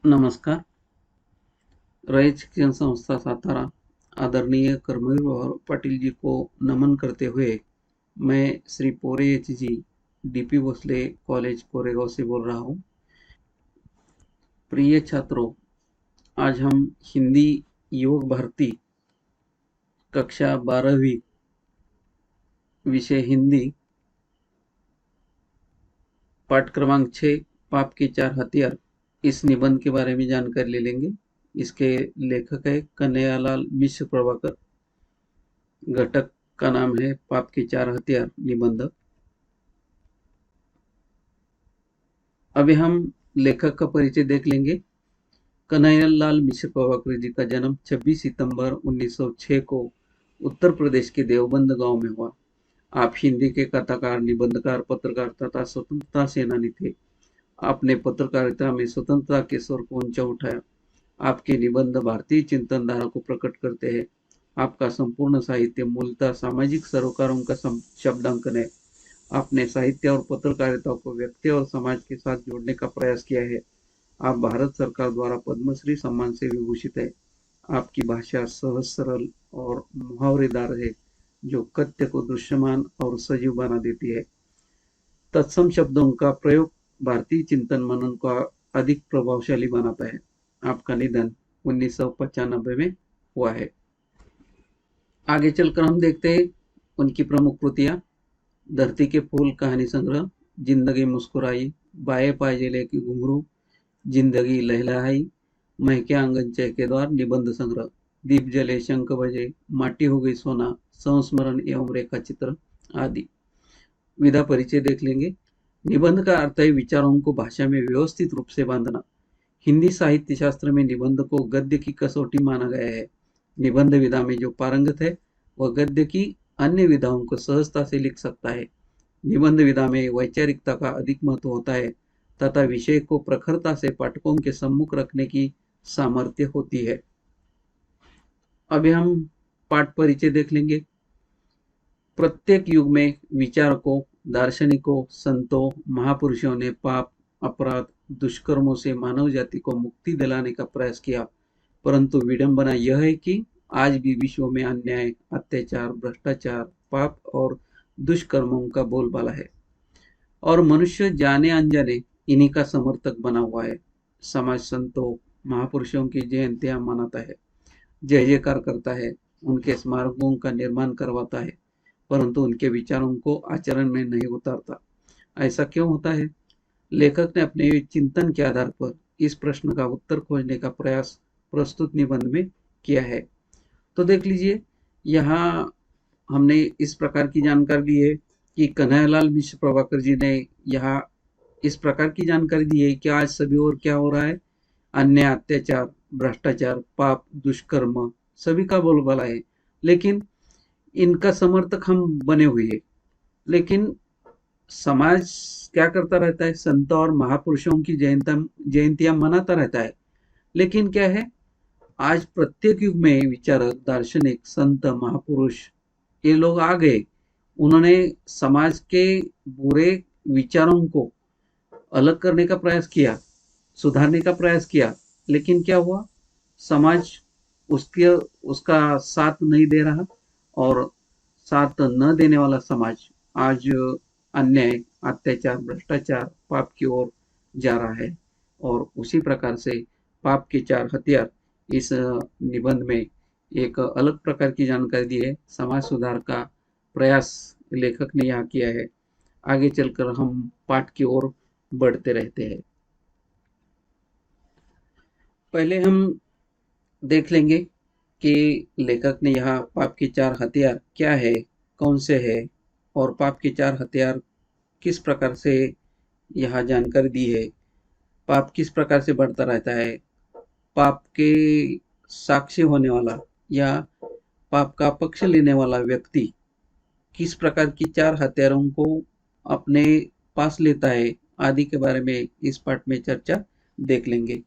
नमस्कार। रयत शिक्षण संस्था सातारा आदरणीय कर्मवीर पाटिल जी को नमन करते हुए मैं Shri Pore H G DP Bhosale college Koregaon से बोल रहा हूँ। प्रिय छात्रों, आज हम हिंदी योग भारती कक्षा 12वीं विषय हिंदी पाठ क्रमांक 6 पाप के 4 हथियार इस निबंध के बारे में जानकारी ले लेंगे। इसके लेखक है कन्हैयालाल मिश्र प्रभाकर। घटक का नाम है पाप के 4 हथियार निबंध। अभी हम लेखक का परिचय देख लेंगे। कन्हैयालाल मिश्र प्रभाकर जी का जन्म 26 सितंबर 1906 को उत्तर प्रदेश के देवबंद गांव में हुआ। आप हिंदी के कथाकार, निबंधकार, पत्रकार तथा स्वतंत्रता सेनानी थे। आपने पत्रकारिता में स्वतंत्रता के स्वर को ऊंचा उठाया। आपके निबंध भारतीय चिंतन धारा को प्रकट करते हैं। आपका संपूर्ण साहित्य मूलतः सामाजिक सरोकारों का शब्दांकन है। आपने साहित्य और पत्रकारिता को व्यक्ति और समाज के साथ जोड़ने का प्रयास किया है। आप भारत सरकार द्वारा पद्मश्री सम्मान से विभूषित है। आपकी भाषा सहज, सरल और मुहावरेदार है, जो कथ्य को दृश्यमान और सजीव बना देती है। तत्सम शब्दों का प्रयोग भारतीय चिंतन मनन को अधिक प्रभावशाली बनाता है। आपका निधन 1995 में हुआ है। आगे चलकर हम देखते हैं उनकी प्रमुख कृतियां। धरती के फूल कहानी संग्रह, जिंदगी मुस्कुराई, बाए पायजेले की घुंघरू, जिंदगी लहलहाई, महके आंगन चहके द्वार निबंध संग्रह, दीप जले शंख बजे, माटी हो गई सोना, संस्मरण एवं रेखा चित्र आदि। विधा परिचय देख लेंगे। निबंध का अर्थ है विचारों को भाषा में व्यवस्थित रूप से बांधना। हिंदी साहित्य शास्त्र में निबंध को गद्य की कसौटी माना गया है। निबंध विधा में जो पारंगत है वह गद्य की अन्य विधाओं को सहजता से लिख सकता है। निबंध विधा में वैचारिकता का अधिक महत्व होता है तथा विषय को प्रखरता से पाठकों के सम्मुख रखने की सामर्थ्य होती है। अभी हम पाठ परिचय देख लेंगे। प्रत्येक युग में विचारकों, दार्शनिकों, संतों, महापुरुषों ने पाप, अपराध, दुष्कर्मों से मानव जाति को मुक्ति दिलाने का प्रयास किया, परंतु विडंबना यह है कि आज भी विश्व में अन्याय, अत्याचार, भ्रष्टाचार, पाप और दुष्कर्मों का बोलबाला है और मनुष्य जाने अनजाने इन्हीं का समर्थक बना हुआ है। समाज संतों, महापुरुषों की जयंतियां मनाता है, जय जयकार करता है, उनके स्मारकों का निर्माण करवाता है, परंतु उनके विचारों को आचरण में नहीं उतारता। ऐसा क्यों होता है? लेखक ने अपने चिंतन के आधार पर इस प्रश्न का उत्तर खोजने का प्रयास प्रस्तुत निबंध में किया है। तो देख लीजिए, यहाँ हमने इस प्रकार की जानकारी दी है कि कन्हैयालाल मिश्र प्रभाकर जी ने यहाँ इस प्रकार की जानकारी दी है कि आज सभी और क्या हो रहा है, अन्याय, अत्याचार, भ्रष्टाचार, पाप, दुष्कर्म सभी का बोलबाला है, लेकिन इनका समर्थक हम बने हुए हैं। लेकिन समाज क्या करता रहता है, संत और महापुरुषों की जयंतियां मनाता रहता है, लेकिन क्या है, आज प्रत्येक युग में विचारक, दार्शनिक, संत, महापुरुष ये लोग आ गए। उन्होंने समाज के बुरे विचारों को अलग करने का प्रयास किया, सुधारने का प्रयास किया, लेकिन क्या हुआ, समाज उसके उसका साथ नहीं दे रहा और साथ न देने वाला समाज आज अन्याय, अत्याचार, भ्रष्टाचार, पाप की ओर जा रहा है। और उसी प्रकार से पाप के 4 हथियार इस निबंध में एक अलग प्रकार की जानकारी दी है। समाज सुधार का प्रयास लेखक ने यहाँ किया है। आगे चलकर हम पाठ की ओर बढ़ते रहते हैं। पहले हम देख लेंगे कि लेखक ने यहाँ पाप के 4 हथियार क्या है, कौन से है और पाप के 4 हथियार किस प्रकार से यहाँ जानकारी दी है। पाप किस प्रकार से बढ़ता रहता है, पाप के साक्षी होने वाला या पाप का पक्ष लेने वाला व्यक्ति किस प्रकार की 4 हथियारों को अपने पास लेता है आदि के बारे में इस पाठ में चर्चा देख लेंगे।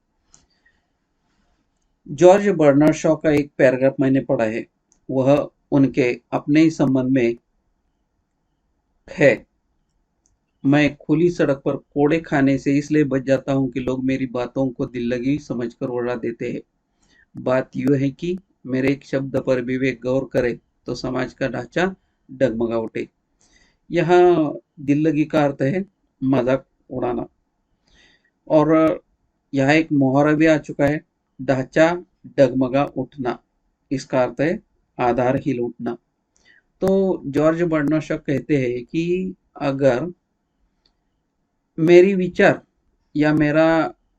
जॉर्ज बर्नार्ड शॉ का एक पैराग्राफ मैंने पढ़ा है, वह उनके अपने ही संबंध में है। मैं खुली सड़क पर कोड़े खाने से इसलिए बच जाता हूँ कि लोग मेरी बातों को दिल लगी समझकर उड़ा देते हैं। बात यूँ है कि मेरे एक शब्द पर विवेक गौर करे तो समाज का ढांचा डगमगा उठे। यहाँ दिल लगी का अर्थ है मजाक उड़ाना। और यहाँ एक मुहावरा भी आ चुका है, ढांचा डगमगा उठना। इसका अर्थ है आधार हिल उठना। तो जॉर्ज बर्नाशॉ कहते हैं कि अगर मेरी विचार या मेरा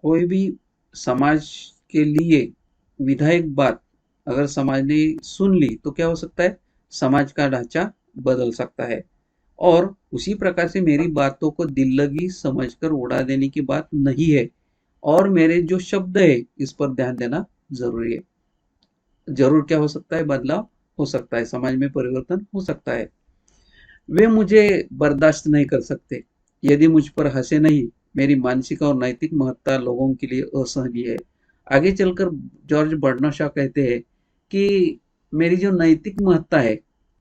कोई भी समाज के लिए विधायक बात अगर समाज ने सुन ली तो क्या हो सकता है, समाज का ढांचा बदल सकता है। और उसी प्रकार से मेरी बातों को दिल लगी समझकर उड़ा देने की बात नहीं है, और मेरे जो शब्द है इस पर ध्यान देना जरूरी है। जरूर क्या हो सकता है, बदलाव हो सकता है, समाज में परिवर्तन हो सकता है। वे मुझे बर्दाश्त नहीं कर सकते यदि मुझ पर हंसे नहीं। मेरी मानसिक और नैतिक महत्ता लोगों के लिए असहनीय है। आगे चलकर जॉर्ज बर्नाशॉ कहते हैं कि मेरी जो नैतिक महत्ता है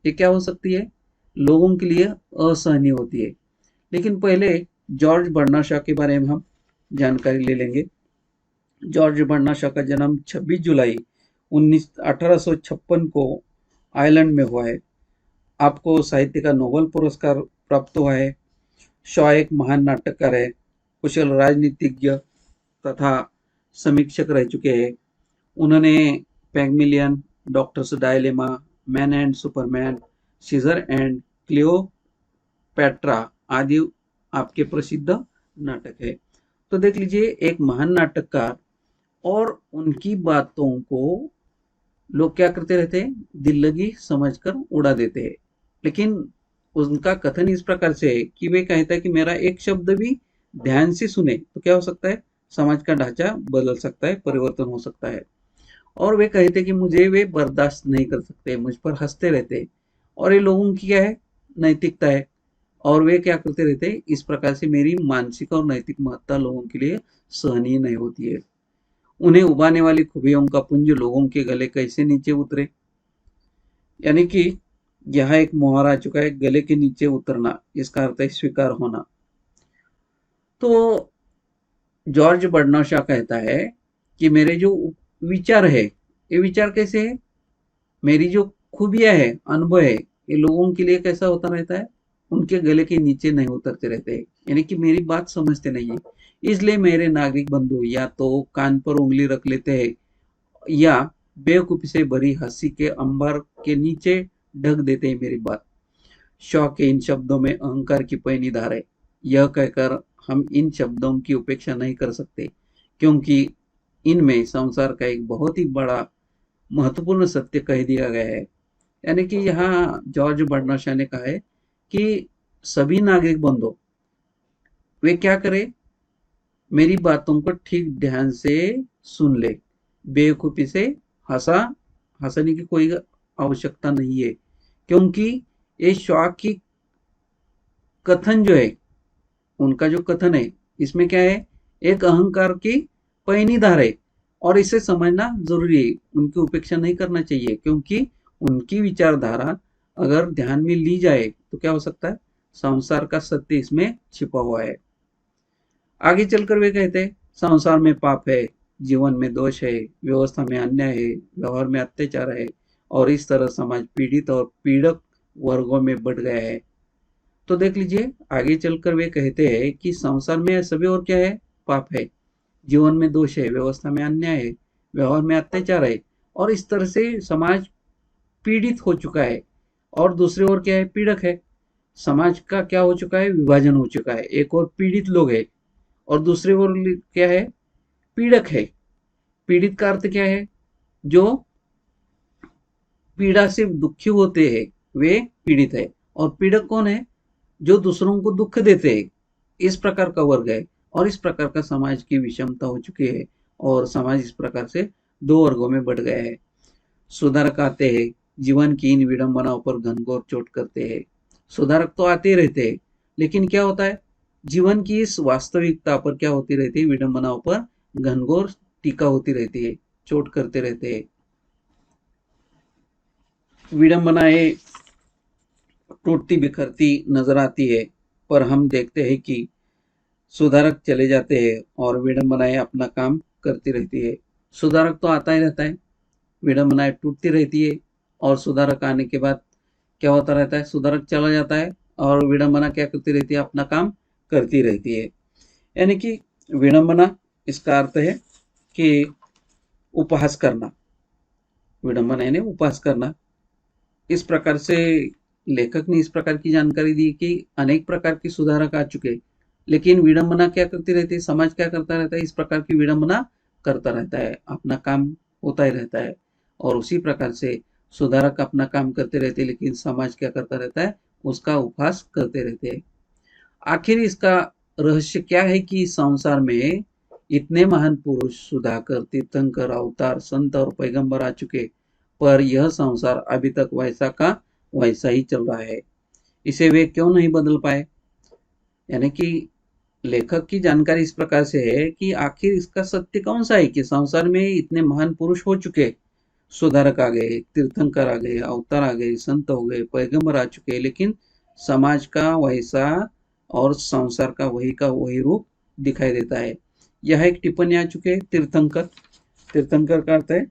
ये क्या हो सकती है, लोगों के लिए असहनीय होती है। लेकिन पहले जॉर्ज बर्नाशॉ के बारे में हम जानकारी ले लेंगे। जॉर्ज बर्नाशॉ का जन्म 26 जुलाई 1856 को आयरलैंड में हुआ है। आपको साहित्य का नोबेल पुरस्कार प्राप्त हुआ है। शॉ एक महान नाटककार है, कुशल राजनीतिज्ञ तथा समीक्षक रह चुके हैं। उन्होंने Pygmalion, doctor's dilemma, man and superman, Caesar and Cleopatra आदि आपके प्रसिद्ध नाटक है। तो देख लीजिए, एक महान नाटककार और उनकी बातों को लोग क्या करते रहते हैं, दिल लगी समझकर उड़ा देते हैं। लेकिन उनका कथन इस प्रकार से है कि वे कहता है कि मेरा एक शब्द भी ध्यान से सुने तो क्या हो सकता है, समाज का ढांचा बदल सकता है, परिवर्तन हो सकता है। और वे कहते कि मुझे वे बर्दाश्त नहीं कर सकते, मुझ पर हंसते रहते। और ये लोगों की क्या है, नैतिकता है। और वे क्या करते रहते, इस प्रकार से मेरी मानसिक और नैतिक महत्ता लोगों के लिए सहनीय नहीं होती है। उन्हें उबाने वाली खूबियों का पुंज लोगों के गले कैसे नीचे उतरे। यानी कि यहाँ एक मुहावरा आ चुका है, गले के नीचे उतरना, इसका अर्थ है स्वीकार होना। तो जॉर्ज बर्नाशॉ कहता है कि मेरे जो विचार है, ये विचार कैसे है, मेरी जो खूबियां है, अनुभव है, ये लोगों के लिए कैसा होता रहता है, उनके गले के नीचे नहीं उतरते रहते हैं। यानी कि मेरी बात समझते नहीं है। इसलिए मेरे नागरिक बंधु या तो कान पर उंगली रख लेते हैं या बेवकूफी से भरी हंसी के अंबर के नीचे ढक देते हैं मेरी बात। शॉ के इन शब्दों में अहंकार की पैनी धार है। यह कहकर हम इन शब्दों की उपेक्षा नहीं कर सकते, क्योंकि इनमें संसार का एक बहुत ही बड़ा महत्वपूर्ण सत्य कह दिया गया है। यानी कि यहाँ जॉर्ज बर्नाशॉ ने कहा है कि सभी नागरिक बंधु वे क्या करें, मेरी बातों को ठीक ध्यान से सुन ले, बेवकूफी से हंसा हंसने की कोई आवश्यकता नहीं है। क्योंकि ये शॉ की कथन जो है, उनका जो कथन है, इसमें क्या है, एक अहंकार की पैनी धार है। और इसे समझना जरूरी है, उनकी उपेक्षा नहीं करना चाहिए, क्योंकि उनकी विचारधारा अगर ध्यान में ली जाए तो क्या हो सकता है, संसार का सत्य इसमें छिपा हुआ है। आगे चलकर वे कहते हैं, संसार में पाप है, जीवन में दोष है, व्यवस्था में अन्याय है, व्यवहार में अत्याचार है, और इस तरह समाज पीड़ित और पीड़क वर्गों में बढ़ गया है। तो देख लीजिए, आगे चलकर वे कहते हैं कि संसार में सभी और क्या है, पाप है, जीवन में दोष है, व्यवस्था में अन्याय है, व्यवहार में अत्याचार है, और इस तरह से समाज पीड़ित हो चुका है। और दूसरी ओर क्या है, पीड़क है। समाज का क्या हो चुका है, विभाजन हो चुका है। एक और पीड़ित लोग है और दूसरी ओर क्या है, पीड़क है। पीड़ित का अर्थ क्या है, जो पीड़ा से दुखी होते हैं वे पीड़ित है। और पीड़क कौन है, जो दूसरों को दुख देते हैं। इस प्रकार का वर्ग है। और इस प्रकार का समाज की विषमता हो चुकी है, और समाज इस प्रकार से दो वर्गों में बढ़ गया है। सुधारक आते हैं, जीवन की इन विडंबनाओं पर घनघोर चोट करते हैं। सुधारक तो आते रहते हैं, लेकिन क्या होता है, जीवन की इस वास्तविकता पर क्या होती रहती है, विडंबनाओं पर घनघोर टीका होती रहती है, चोट करते रहते हैं। विडंबनाएं टूटती बिखरती नजर आती है, पर हम देखते हैं कि सुधारक चले जाते हैं और विडंबनाएं अपना काम करती रहती है। सुधारक तो आता ही रहता है, विडंबनाएं टूटती रहती है और सुधारक आने के बाद क्या होता रहता है, सुधारक चला जाता है और विडंबना क्या करती रहती है, अपना काम करती रहती है। यानी कि विडंबना इसका अर्थ है कि उपहास करना, विडंबना यानी उपहास करना। इस प्रकार से लेखक ने इस प्रकार की जानकारी दी कि अनेक प्रकार के सुधारक आ चुके, लेकिन विडंबना क्या करती रहती है, समाज क्या करता रहता है, इस प्रकार की विडंबना करता रहता है, अपना काम होता ही रहता है। और उसी प्रकार से सुधारक अपना काम करते रहते हैं, लेकिन समाज क्या करता रहता है, उसका उपहास करते रहते हैं। आखिर इसका रहस्य क्या है कि संसार में इतने महान पुरुष, सुधाकर, तीर्थंकर, अवतार, संत और पैगंबर आ चुके, पर यह संसार अभी तक वैसा का वैसा ही चल रहा है। इसे वे क्यों नहीं बदल पाए? यानी कि लेखक की जानकारी इस प्रकार से है कि आखिर इसका सत्य कौन सा है कि संसार में इतने महान पुरुष हो चुके, सुधारक आ गए, तीर्थंकर आ गए, अवतार आ गए, संत हो गए, पैगंबर आ चुके, लेकिन समाज का वैसा और संसार का वही रूप दिखाई देता है। यह एक टिप्पणी आ चुके तीर्थंकर। तीर्थंकर का अर्थ है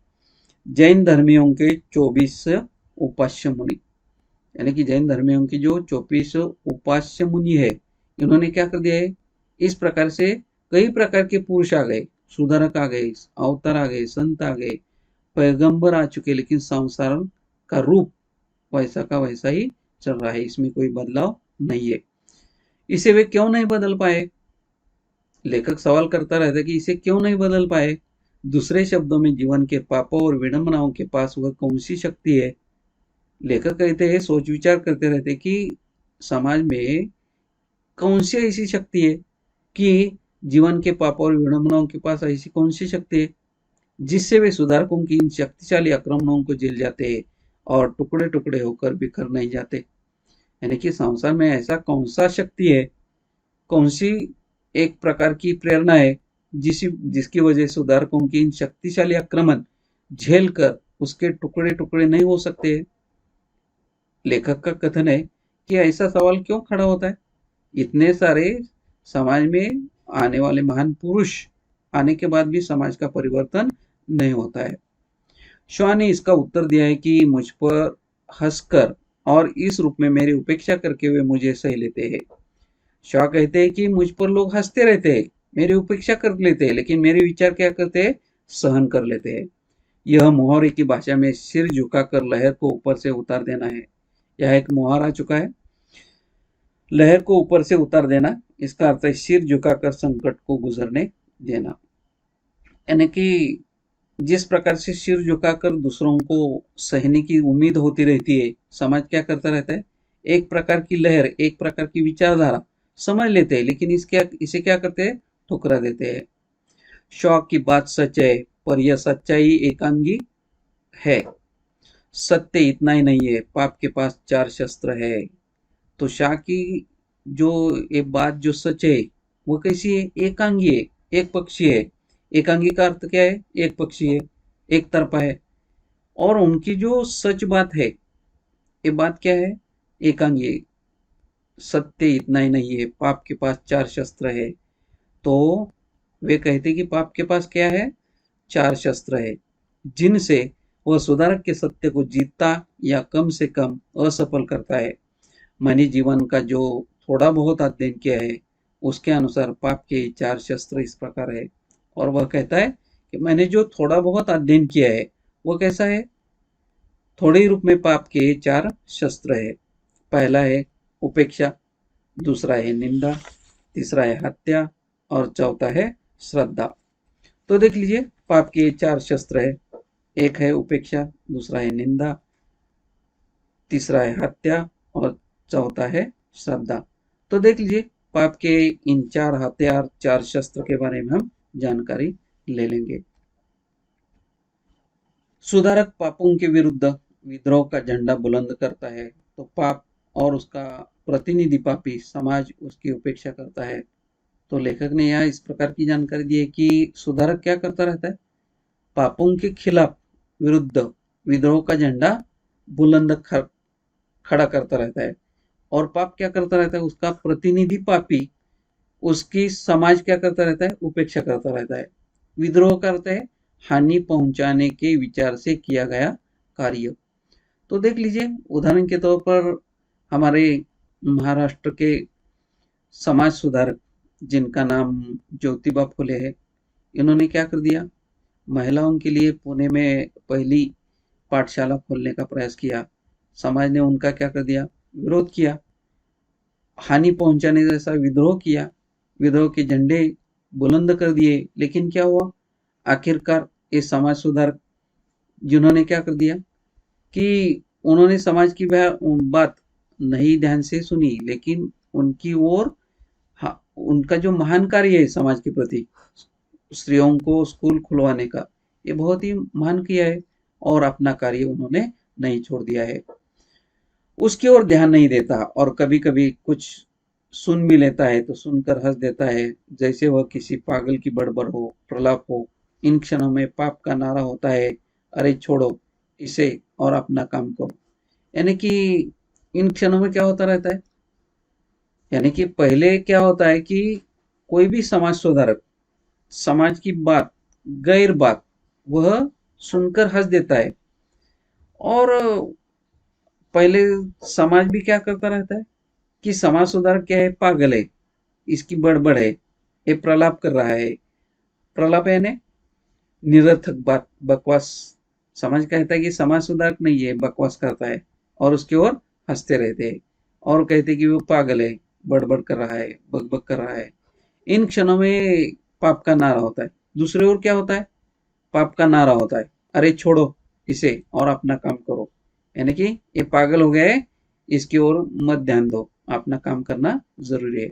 जैन धर्मियों के 24 उपास्य मुनि, यानी कि जैन धर्मियों की जो 24 उपास्य मुनि है, इन्होंने क्या कर दिया है, इस प्रकार से कई प्रकार के पुरुष आ गए, सुधारक आ गए, अवतार आ गए, संत आ गए, पैगंबर आ चुके, लेकिन संसार का रूप वैसा का वैसा ही चल रहा है, इसमें कोई बदलाव नहीं है। इसे वे क्यों नहीं बदल पाए? लेखक सवाल करता रहता है कि इसे क्यों नहीं बदल पाए। दूसरे शब्दों में जीवन के पापों और विडंबनाओं के पास वह कौन सी शक्ति है? लेखक कहते हैं, सोच विचार करते रहते हैं कि समाज में कौन सी ऐसी शक्ति है कि जीवन के पापों और विडंबनाओं के पास ऐसी कौन सी शक्ति है जिससे वे सुधारकों की इन शक्तिशाली आक्रमणों को झेल जाते हैं और टुकड़े टुकड़े होकर बिखर नहीं जाते। यानी कि संसार में ऐसा कौन सा शक्ति है, कौन सी एक प्रकार की प्रेरणा है जिसकी वजह सुधारकों की इन शक्तिशाली आक्रमण झेल कर उसके टुकड़े टुकड़े नहीं हो सकते। लेखक का कथन है कि ऐसा सवाल क्यों खड़ा होता है, इतने सारे समाज में आने वाले महान पुरुष आने के बाद भी समाज का परिवर्तन नहीं होता है। शॉ ने इसका उत्तर दिया है कि मुझ पर हंसकर और इस रूप में मेरी उपेक्षा करके वे मुझे सह लेते हैं। शॉ कहते हैं कि मुझ पर लोग हंसते रहते हैं, मेरी उपेक्षा कर लेते हैं, लेकिन मेरे विचार क्या करते हैं, सहन कर लेते हैं। यह मुहावरे की भाषा में सिर झुकाकर लहर को ऊपर से उतार देना है। यह एक मुहावरा आ चुका है, लहर को ऊपर से उतार देना, इसका अर्थ है सिर झुकाकर संकट को गुजरने देना। यानी कि जिस प्रकार से सिर झुकाकर दूसरों को सहने की उम्मीद होती रहती है, समाज क्या करता रहता है, एक प्रकार की लहर, एक प्रकार की विचारधारा समझ लेते हैं, लेकिन इसे क्या करते हैं, ठुकरा देते हैं। शॉ की बात सच है, पर यह सच्चाई एकांगी है। सत्य इतना ही नहीं है, पाप के पास 4 शस्त्र है। तो शाह की जो ये बात जो सच है वो कैसी है, एकांगी है, एक पक्षी है। एकांगी का अर्थ क्या है, एक पक्षी है, एक तरफा है। और उनकी जो सच बात है, ये बात क्या है, एकांगी है। सत्य इतना ही नहीं है, पाप के पास 4 शस्त्र है। तो वे कहते कि पाप के पास क्या है, 4 शस्त्र है, जिनसे वह सुधारक के सत्य को जीतता या कम से कम असफल करता है। मैंने जीवन का जो थोड़ा बहुत अध्ययन किया है, उसके अनुसार पाप के 4 शस्त्र इस प्रकार है। और वह कहता है कि मैंने जो थोड़ा बहुत अध्ययन किया है वो कैसा है, थोड़े रूप में पाप के 4 शस्त्र है। पहला है उपेक्षा, दूसरा है निंदा, तीसरा है हत्या और चौथा है श्रद्धा। तो देख लीजिए, पाप के 4 शस्त्र है, एक है उपेक्षा, दूसरा है निंदा, तीसरा है हत्या और चौथा है श्रद्धा। तो देख लीजिए, पाप के इन 4 हथियार, 4 शस्त्र के बारे में हम जानकारी ले लेंगे। सुधारक पापों के विरुद्ध विद्रोह का झंडा बुलंद करता है, तो पाप और उसका प्रतिनिधि पापी समाज उसकी उपेक्षा करता है। तो लेखक ने यहाँ इस प्रकार की जानकारी दी है कि सुधारक क्या करता रहता है, पापों के खिलाफ विरुद्ध विद्रोह का झंडा बुलंद खड़ा करता रहता है और पाप क्या करता रहता है, उसका प्रतिनिधि पापी उसकी समाज क्या करता रहता है, उपेक्षा करता रहता है। विद्रोह करते हैं हानि पहुंचाने के विचार से किया गया कार्य। तो देख लीजिए, उदाहरण के तौर पर हमारे महाराष्ट्र के समाज सुधारक जिनका नाम ज्योतिबा फुले है, इन्होंने क्या कर दिया, महिलाओं के लिए पुणे में पहली पाठशाला खोलने का प्रयास किया। समाज ने उनका क्या कर दिया, विरोध किया, हानि पहुंचाने जैसा विद्रोह किया, विद्रोह के झंडे बुलंद कर दिए। लेकिन क्या हुआ, आखिरकार ये समाज सुधारक जिन्होंने क्या कर दिया कि उन्होंने समाज की बात नहीं ध्यान से सुनी, लेकिन उनकी ओर उनका जो महान कार्य है समाज के प्रति, स्त्रियों को स्कूल खुलवाने का, ये बहुत ही महान किया है और अपना कार्य उन्होंने नहीं छोड़ दिया है। उसकी ओर ध्यान नहीं देता और कभी कभी कुछ सुन भी लेता है तो सुनकर हंस देता है, जैसे वह किसी पागल की बड़बड़ हो, प्रलाप हो। इन क्षणों में पाप का नारा होता है, अरे छोड़ो इसे और अपना काम करो। यानी कि इन क्षणों में क्या होता रहता है, यानी कि पहले क्या होता है कि कोई भी समाज सुधारक समाज की बात, गैर बात, वह सुनकर हंस देता है। और पहले समाज भी क्या करता रहता है कि समाज सुधारक क्या है, पागल है, इसकी बड़बड़ है, ये प्रलाप कर रहा है। प्रलाप है ने निरर्थक बात, बकवास। समाज कहता है कि समाज सुधारक नहीं है, बकवास करता है, और उसकी ओर हंसते रहते हैं और कहते हैं कि वो पागल है, बड़बड़ कर रहा है, बकबक कर रहा है। इन क्षणों में पाप का नारा होता है। दूसरी ओर क्या होता है, पाप का नारा होता है, अरे छोड़ो इसे और अपना काम करो। यानी कि ये पागल हो गया है, इसकी ओर मत ध्यान दो, अपना काम करना जरूरी है।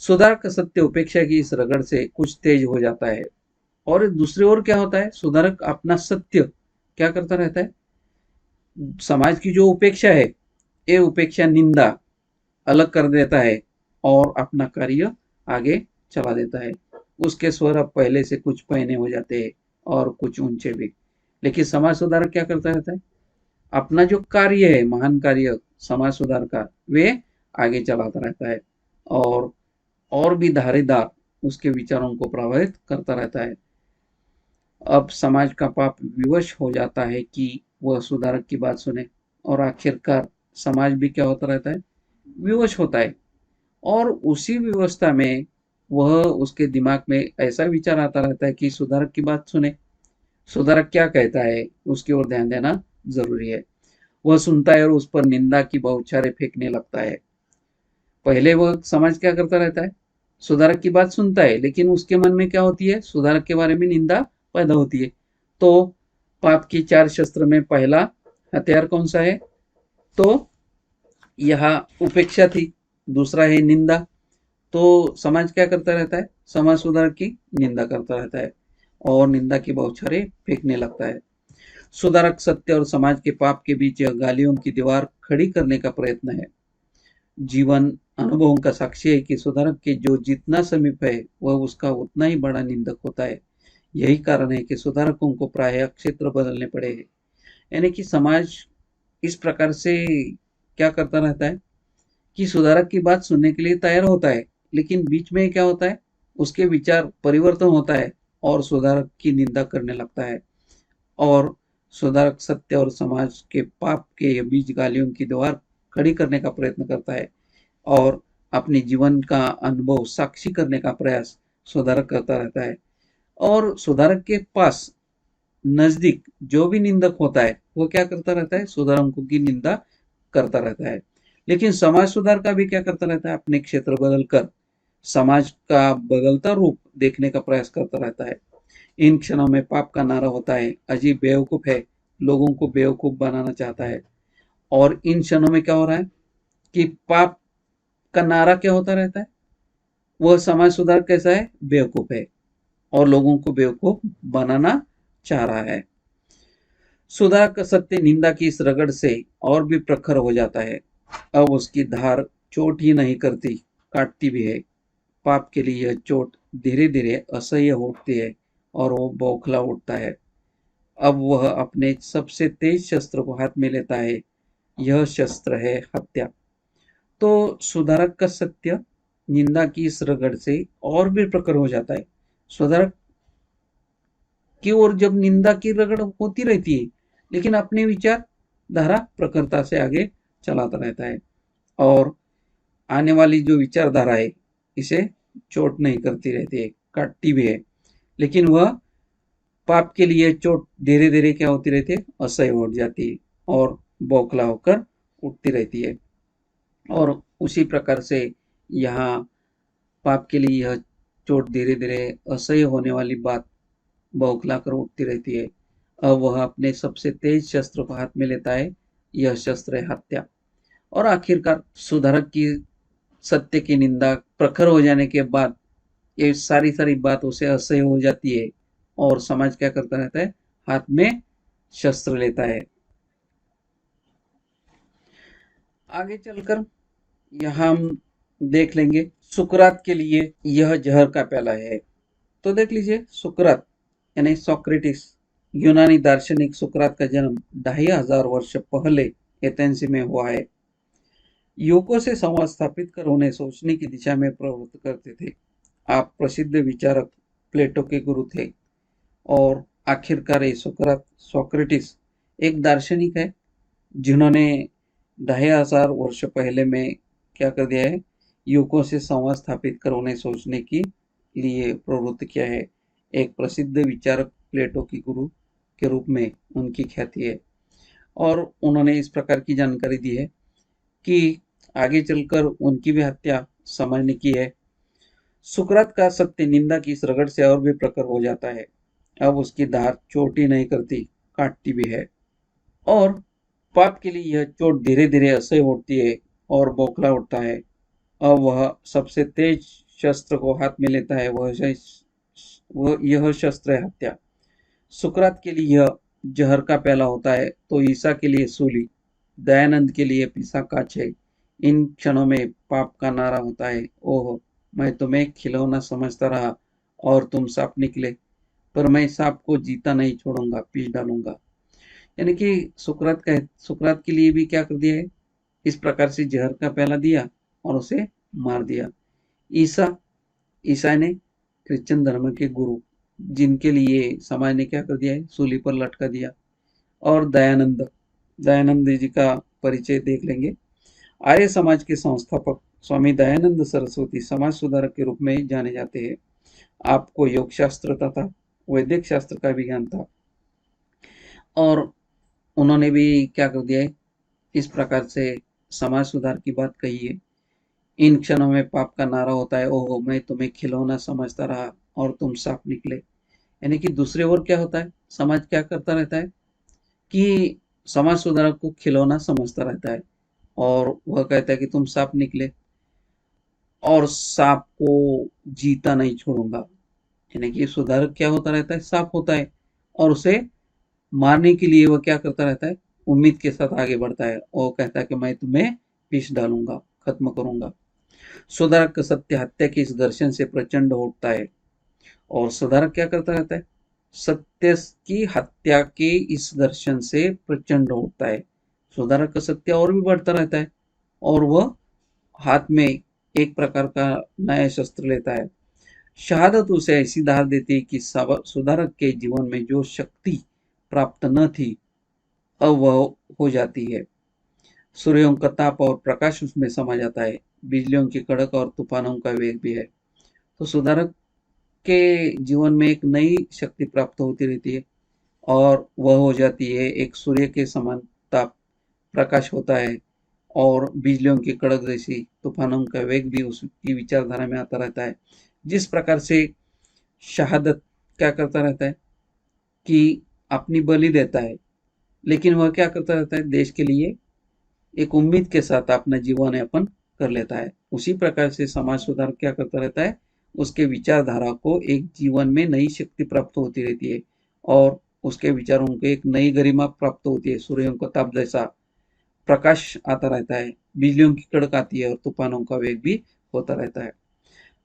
सुधारक सत्य उपेक्षा की इस रगड़ से कुछ तेज हो जाता है। और दूसरी ओर क्या होता है, सुधारक अपना सत्य क्या करता रहता है, समाज की जो उपेक्षा है, ये उपेक्षा निंदा अलग कर देता है और अपना कार्य आगे चला देता है। उसके स्वर अब पहले से कुछ पहने हो जाते हैं और कुछ ऊंचे भी। लेकिन समाज सुधारक क्या करता रहता है, अपना जो कार्य है, महान कार्य समाज सुधार का, वे आगे चलाता रहता है और भी धारीदार उसके विचारों को प्रभावित करता रहता है। अब समाज का पाप विवश हो जाता है कि वह सुधारक की बात सुने, और आखिरकार समाज भी क्या होता रहता है, विवश होता है। और उसी व्यवस्था में वह उसके दिमाग में ऐसा विचार आता रहता है कि सुधारक की बात सुने, सुधारक क्या कहता है उसकी ओर ध्यान देना जरूरी है। वह सुनता है और उस पर निंदा की बौछारें फेंकने लगता है। पहले वह समाज क्या करता रहता है, सुधारक की बात सुनता है, लेकिन उसके मन में क्या होती है, सुधारक के बारे में निंदा पैदा होती है। तो पाप की चार शस्त्र में पहला हथियार कौन सा है, तो यह उपेक्षा थी, दूसरा है निंदा। तो समाज क्या करता रहता है, समाज सुधारक की निंदा करता रहता है और निंदा की बौछारें फेंकने लगता है। सुधारक सत्य और समाज के पाप के बीच यह गालियों की दीवार खड़ी करने का प्रयत्न है। जीवन अनुभवों का साक्ष्य है कि सुधारक के जो जितना समीप है वह उसका उतना ही बड़ा निंदक होता है। यही कारण है कि सुधारकों को प्रायः क्षेत्र बदलने पड़े हैं। यानी कि समाज इस प्रकार से क्या करता रहता है कि सुधारक की बात सुनने के लिए तैयार होता है, लेकिन बीच में क्या होता है, उसके विचार परिवर्तन होता है और सुधारक की निंदा करने लगता है। और सुधारक सत्य और समाज के पाप के बीच गालियों की दीवार खड़ी करने का प्रयत्न करता है और अपने जीवन का अनुभव साक्षी करने का प्रयास सुधारक करता रहता है। और सुधारक के पास नजदीक जो भी निंदक होता है वो क्या करता रहता है, सुधारकों की निंदा करता रहता है। लेकिन समाज सुधार का भी क्या करता रहता है, अपने क्षेत्र बदलकर समाज का बदलता रूप देखने का प्रयास करता रहता है। इन क्षणों में पाप का नारा होता है, अजीब बेवकूफ है, लोगों को बेवकूफ बनाना चाहता है। और इन क्षणों में क्या हो रहा है कि पाप का नारा क्या होता रहता है, वह समाज सुधार कैसा है, बेवकूफ है और लोगों को बेवकूफ बनाना चाह रहा है। सुधार का सत्य निंदा की इस रगड़ से और भी प्रखर हो जाता है। अब उसकी धार चोट ही नहीं करती, काटती भी है। पाप के लिए यह चोट धीरे धीरे असह्य होती है और वो बौखला उठता है। अब वह अपने सबसे तेज शस्त्र को हाथ में लेता है। यह शस्त्र है हत्या। तो सुधारक का सत्य निंदा की इस रगड़ से और भी प्रखर हो जाता है। सुधारक की ओर जब निंदा की रगड़ होती रहती है, लेकिन अपने विचार धारा प्रखरता से आगे चलाता रहता है और आने वाली जो विचारधारा है इसे चोट नहीं करती रहती है, काटती भी है, लेकिन वह पाप के लिए चोट धीरे धीरे क्या होती रहती है, असह्य हो जाती है और बौखला होकर उठती रहती है। और उसी प्रकार से यहाँ पाप के लिए यह चोट धीरे धीरे असह्य होने वाली बात बौखला कर उठती रहती है। अब वह अपने सबसे तेज शस्त्र को हाथ में लेता है, यह शस्त्र है हत्या। और आखिरकार सुधारक की सत्य की निंदा प्रखर हो जाने के बाद ये सारी सारी बात उसे असह्य हो जाती है और समाज क्या करता रहता है, हाथ में शस्त्र लेता है। आगे चलकर यहाँ हम देख लेंगे सुकरात के लिए यह जहर का प्याला है। तो देख लीजिए, सुकरात यानी सोक्रेटिस, यूनानी दार्शनिक सुकरात का जन्म 2500 वर्ष पहले एथेंस में हुआ है। युवकों से संवाद स्थापित कर उन्हें सोचने की दिशा में प्रवृत्त करते थे। आप प्रसिद्ध विचारक प्लेटो के गुरु थे और आखिरकार ये सुकरात सोक्रेटिस एक दार्शनिक है जिन्होंने 2500 वर्ष पहले में क्या कर दिया है, युवकों से संवाद स्थापित कर उन्हें सोचने की लिए प्रवृत्त किया है। एक प्रसिद्ध विचारक प्लेटो की गुरु के रूप में उनकी ख्याति है और उन्होंने इस प्रकार की जानकारी दी है कि आगे चलकर उनकी भी हत्या समाज ने की है। सुकरात का सत्य निंदा की इस रगड़ से और भी प्रखर हो जाता है। अब उसकी धार चोट ही नहीं करती, काटती भी है और पाप के लिए यह चोट धीरे धीरे असह्य उठती है और बौखला उठता है। अब वह सबसे तेज शस्त्र को हाथ में लेता है, वह यह शस्त्र है हत्या। सुकरात के लिए यह जहर का प्याला होता है तो ईसा के लिए सूली, दयानंद के लिए पिसा काछ है। इन क्षणों में पाप का नारा होता है, ओह मैं तुम्हें खिलौना समझता रहा और तुम सांप निकले, पर मैं सांप को जीता नहीं छोड़ूंगा, पीस डालूंगा। यानी कि सुकरात के लिए भी क्या कर दिया है, इस प्रकार से जहर का प्याला दिया और उसे मार दिया। ईसा ईसा ने क्रिश्चियन धर्म के गुरु जिनके लिए समाज ने क्या कर दिया है, सूली पर लटका दिया। और दयानंद दयानंद जी का परिचय देख लेंगे। आर्य समाज के संस्थापक स्वामी दयानंद सरस्वती समाज सुधारक के रूप में जाने जाते हैं। आपको योग शास्त्र तथा वैदिक शास्त्र का भी ज्ञान था और उन्होंने भी क्या कर दिया है, इस प्रकार से समाज सुधार की बात कही है। इन क्षणों में पाप का नारा होता है, ओहो मैं तुम्हें खिलौना समझता रहा और तुम सांप निकले। यानी कि दूसरे ओर क्या होता है, समाज क्या करता रहता है कि समाज सुधारक को खिलौना समझता रहता है और वह कहता है कि तुम सांप निकले और सांप को जीता नहीं छोड़ूंगा। यानी कि सुधारक क्या होता रहता है, सांप होता है और उसे मारने के लिए वह क्या करता रहता है, उम्मीद के साथ आगे बढ़ता है और कहता है कि मैं तुम्हें पीस डालूंगा, खत्म करूंगा। सुधारक सत्य हत्या के इस दर्शन से प्रचंड उठता है और सुधारक क्या करता रहता है, सत्य की हत्या के इस दर्शन से प्रचंड उठता है। सुधारक का सत्य और भी बढ़ता रहता है और वह हाथ में एक प्रकार का नया शस्त्र लेता है। शहादत उसे ऐसी धार देती है कि सुधारक के जीवन में जो शक्ति प्राप्त न थी अब वह हो जाती है। सूर्यों का ताप और प्रकाश उसमें समा जाता है, बिजलियों की कड़क और तूफानों का वेग भी है। तो सुधारक के जीवन में एक नई शक्ति प्राप्त होती रहती है और वह हो जाती है एक सूर्य के समान ताप, प्रकाश होता है और बिजलियों की कड़क जैसी तूफानों का वेग भी उसकी विचारधारा में आता रहता है। जिस प्रकार से शहादत क्या करता रहता है कि अपनी बलि देता है, लेकिन वह क्या करता रहता है, देश के लिए एक उम्मीद के साथ अपना जीवन यापन कर लेता है। उसी प्रकार से समाज सुधार क्या करता रहता है, उसके विचारधारा को एक जीवन में नई शक्ति प्राप्त होती रहती है और उसके विचारों को एक नई गरिमा प्राप्त होती है। सूर्यों का ताप जैसा प्रकाश आता रहता है, बिजलियों की कड़क आती है और तूफानों का वेग भी होता रहता है।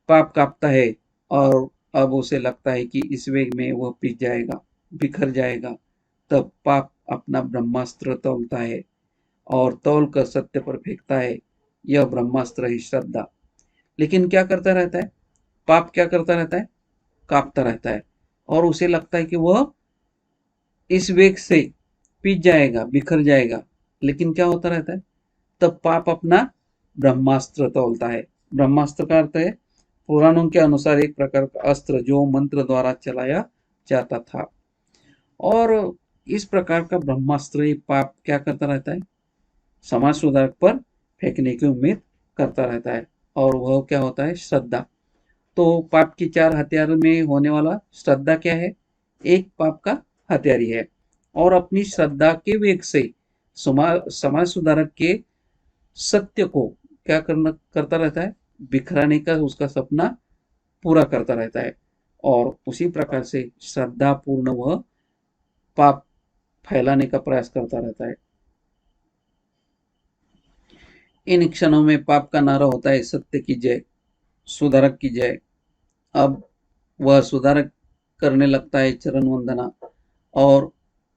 पाप कांपता है और अब उसे लगता है कि इस वेग में वह पिस जाएगा, बिखर जाएगा। तब पाप अपना ब्रह्मास्त्र तोलता है और तौल कर सत्य पर फेंकता है यह ब्रह्मास्त्र है श्रद्धा। लेकिन क्या करता रहता है, पाप क्या करता रहता है, कांपता रहता है और उसे लगता है कि वह इस वेग से पिट जाएगा, बिखर जाएगा। लेकिन क्या होता रहता है, तब पाप अपना ब्रह्मास्त्र तोलता है। ब्रह्मास्त्र का अर्थ है पुराणों के अनुसार एक प्रकार का अस्त्र जो मंत्र द्वारा चलाया जाता था। और इस प्रकार का ब्रह्मास्त्र ये पाप क्या करता रहता है, समाज सुधारक पर फेंकने की उम्मीद करता रहता है। और वह क्या होता है, श्रद्धा। तो पाप की चार हथियार में होने वाला श्रद्धा क्या है, एक पाप का हथियारी है। और अपनी श्रद्धा के वेग से समाज सुधारक के सत्य को क्या करता रहता है, बिखराने का उसका सपना पूरा करता रहता है। और उसी प्रकार से श्रद्धा पूर्ण वह पाप फैलाने का प्रयास करता रहता है। इन क्षणों में पाप का नारा होता है सत्य की जय, सुधारक की जय। अब वह सुधारक करने लगता है चरण वंदना और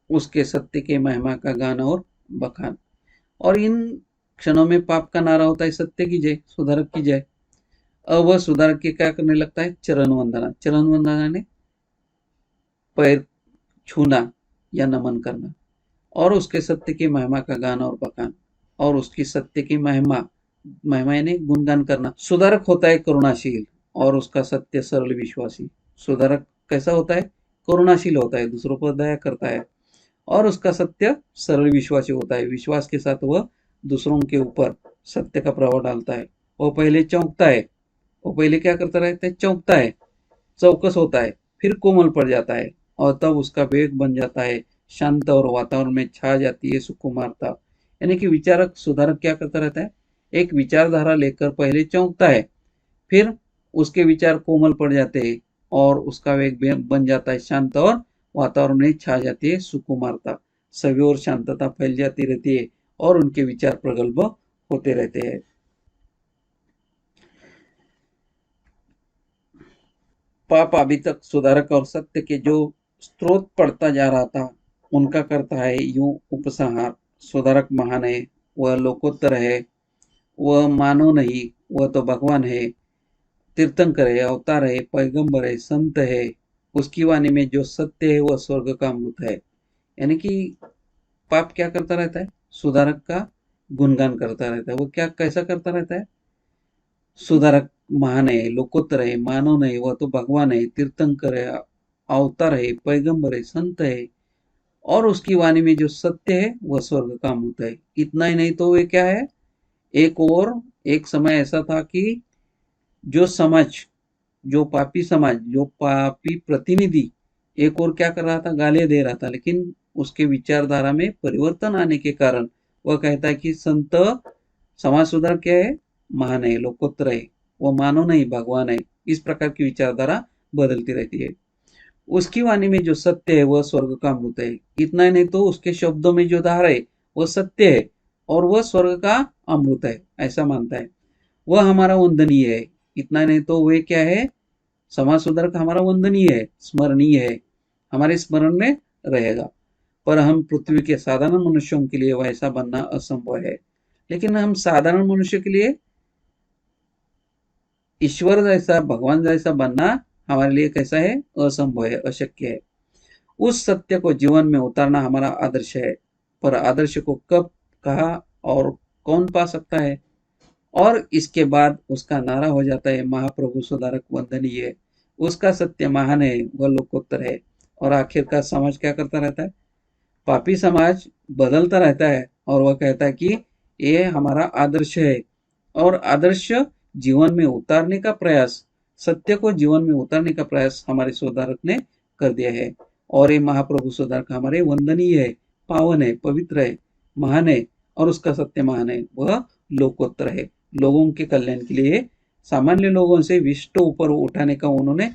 उसके सत्य के महिमा का गान और बखान। और इन क्षणों में पाप का नारा होता है सत्य की जय, सुधारक की जय। अब वह सुधारक के क्या करने लगता है, चरण वंदना। चरण वंदना ने पैर छूना या नमन करना और उसके सत्य की महिमा का गान और बखान और उसकी सत्य की महिमा महिमा यानी गुणगान करना। सुधारक होता है करुणाशील और उसका सत्य सरल विश्वासी। सुधारक कैसा होता है, करुणाशील होता है, दूसरों पर दया करता है और उसका सत्य सरल विश्वासी होता है। विश्वास के साथ वह दूसरों के ऊपर सत्य का प्रभाव डालता है। वो पहले चौंकता है, वो पहले क्या करता रहता है, चौंकता है, चौकस होता है, फिर कोमल पड़ जाता है और तब उसका वेग बन जाता है, शांत और वातावरण में छा जाती है सुकुमारता। यानी कि विचारक सुधारक क्या करता रहता है, एक विचारधारा लेकर पहले चौंकता है, फिर उसके विचार कोमल पड़ जाते हैं और उसका वेग बन जाता है शांत और वातावरण में छा जाती है सुकुमारता। सभी और शांतता फैल जाती रहती है और उनके विचार प्रगल्भ होते रहते हैं। पाप अभी तक सुधारक और सत्य के जो स्रोत पढ़ता जा रहा था उनका करता है यूं उपसंहार। सुधारक महान है, वह लोकोत्तर है, वह मानव नहीं, वह तो भगवान है, तीर्थंकर है, अवतार है, पैगंबर है, संत है, उसकी वाणी में जो सत्य है वह स्वर्ग का अमृत है। यानी कि पाप क्या करता रहता है, सुधारक का गुणगान करता रहता है। वो क्या कैसा करता रहता है, सुधारक महान है, लोकोत्तर है, मानव नहीं, वह तो भगवान है, तीर्थंकर है, अवतार है, पैगंबर है, संत है और उसकी वाणी में जो सत्य है वह स्वर्ग का अमृत है। इतना ही नहीं तो वे क्या है, एक और एक समय ऐसा था कि जो समाज, जो पापी समाज, जो पापी प्रतिनिधि एक और क्या कर रहा था, गालियां दे रहा था, लेकिन उसके विचारधारा में परिवर्तन आने के कारण वह कहता है कि संत समाज सुधार क्या है, महान है, लोकोत्तर है, वो मानव नहीं भगवान है। इस प्रकार की विचारधारा बदलती रहती है। उसकी वाणी में जो सत्य है वह स्वर्ग का अमृत है। इतना ही नहीं तो उसके शब्दों में जो धारा है वह सत्य है और वह स्वर्ग का अमृत है, ऐसा मानता है। वह हमारा वंदनीय है। इतना ही नहीं तो वे क्या है, समाज सुधारक हमारा वंदनीय है, स्मरणीय है, हमारे स्मरण में रहेगा। पर हम पृथ्वी के साधारण मनुष्यों के लिए वैसा बनना असंभव है। लेकिन हम साधारण मनुष्य के लिए ईश्वर जैसा, भगवान जैसा बनना हमारे लिए कैसा है, असंभव है, अशक्य है। उस सत्य को जीवन में उतारना हमारा आदर्श है। पर आदर्श को कब, कहा और कौन पा सकता है। और इसके बाद उसका नारा हो जाता है महाप्रभु सुधारक वंदनीय है, उसका सत्य महान है, वह लोकोत्तर है। और आखिरकार समाज क्या करता रहता है, पापी समाज बदलता रहता है और वह कहता है कि ये हमारा आदर्श है। और आदर्श जीवन में उतारने का प्रयास, सत्य को जीवन में उतारने का प्रयास हमारे सुधारक ने कर दिया है। और ये महाप्रभु सुधारक हमारे वंदनीय है, पावन है, पवित्र है, महान है और उसका सत्य महान है, वह लोकोत्तर है। लोगों के कल्याण के लिए सामान्य लोगों से विशिष्ट ऊपर उठाने का उन्होंने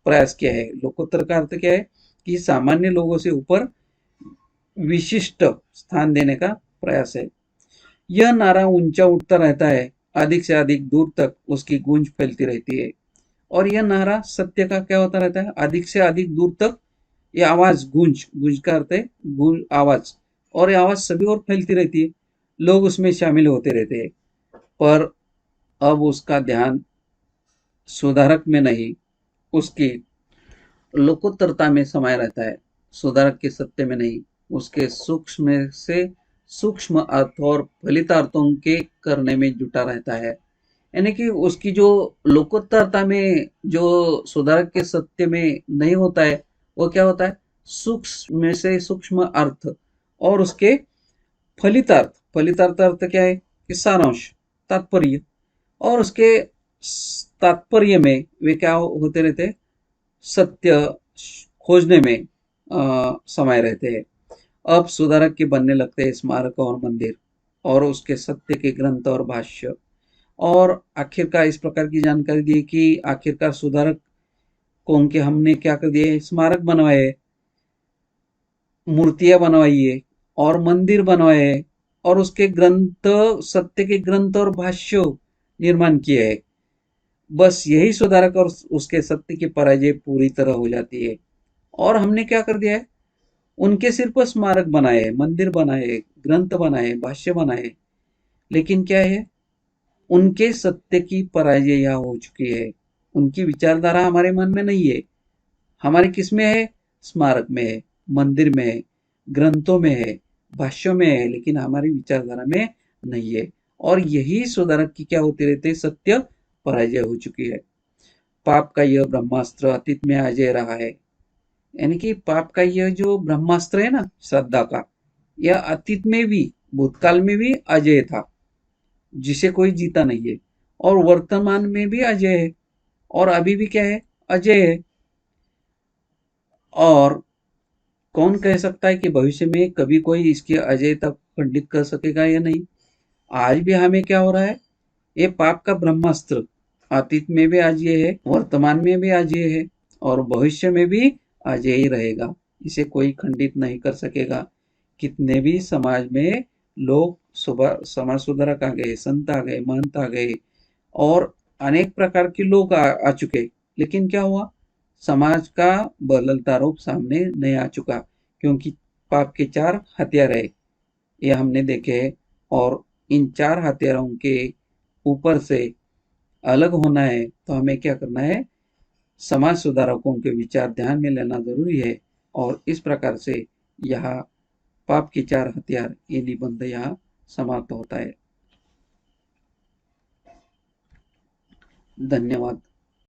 प्रयास किया है। लोकोत्तर का अर्थ क्या है कि सामान्य लोगों से ऊपर विशिष्ट स्थान देने का प्रयास है। यह नारा ऊंचा उठता रहता है, अधिक से अधिक दूर तक उसकी गूंज फैलती रहती है। और यह नारा सत्य का क्या होता रहता है, अधिक से अधिक दूर तक ये आवाज, गूंज, गूंज का अर्थ है आवाज, और ये आवाज सभी और फैलती रहती है, लोग उसमें शामिल होते रहते हैं। पर अब उसका ध्यान सुधारक में नहीं, उसकी लोकोत्तरता में समाया रहता है। सुधारक के सत्य में नहीं, उसके सूक्ष्म से सूक्ष्म अर्थ और फलितार्थों के करने में जुटा रहता है। यानी कि उसकी जो लोकोत्तरता में जो सुधारक के सत्य में नहीं होता है, वो क्या होता है, सूक्ष्म में से सूक्ष्म अर्थ और उसके फलितार्थ। फलितार्थ अर्थ क्या है कि सारांश, तात्पर्य, और उसके तात्पर्य में वे क्या होते रहते हैं, सत्य खोजने में समाये रहते हैं। अब सुधारक के बनने लगते हैं स्मारक और मंदिर और उसके सत्य के ग्रंथ और भाष्य। और आखिरकार इस प्रकार की जानकारी दी कि आखिरकार सुधारक को उनके हमने क्या कर दिए, स्मारक बनवाए, मूर्तियां बनवाई है और मंदिर बनवाए है और उसके ग्रंथ, सत्य के ग्रंथ और भाष्य निर्माण किए है। बस यही सुधारक और उसके सत्य की पराजय पूरी तरह हो जाती है। और हमने क्या कर दिया है, उनके सिर पर स्मारक बनाए, मंदिर बनाए, ग्रंथ बनाए, भाष्य बनाए, लेकिन क्या है, उनके सत्य की पराजय यहाँ हो चुकी है। उनकी विचारधारा हमारे मन में नहीं है। हमारी किस में है, स्मारक में है, मंदिर में है, ग्रंथों में है, भाष्यों में है, लेकिन हमारी विचारधारा में नहीं है। और यही सुधारक की क्या होती रहती है, सत्य पराजय हो चुकी है। पाप का यह ब्रह्मास्त्र अतीत में अजय रहा है। यानी कि पाप का यह जो ब्रह्मास्त्र है ना, श्रद्धा का, यह अतीत में भी, भूतकाल में भी अजय था, जिसे कोई जीता नहीं है, और वर्तमान में भी अजय है, और अभी भी क्या है, अजय है। और कौन कह सकता है कि भविष्य में कभी कोई इसकी अजयता खंडित कर सकेगा या नहीं। आज भी हमें क्या हो रहा है, ये पाप का ब्रह्मास्त्र अतीत में भी अजय है, वर्तमान में भी अजय है, और भविष्य में भी अजय ही रहेगा। इसे कोई खंडित नहीं कर सकेगा। कितने भी समाज में लोग सुबह समाज सुधारक आ गए, संत आ गए, महंत आ गए, और अनेक प्रकार के लोग आ चुके, लेकिन क्या हुआ, समाज का बदलता रूप सामने नहीं आ चुका, क्योंकि पाप के चार हथियार है, ये हमने देखे हैं। और इन चार हथियारों के ऊपर से अलग होना है तो हमें क्या करना है, समाज सुधारकों के विचार ध्यान में लेना जरूरी है। और इस प्रकार से यहाँ पाप के चार हथियार, ये निबंध यहाँ समाप्त होता है। धन्यवाद।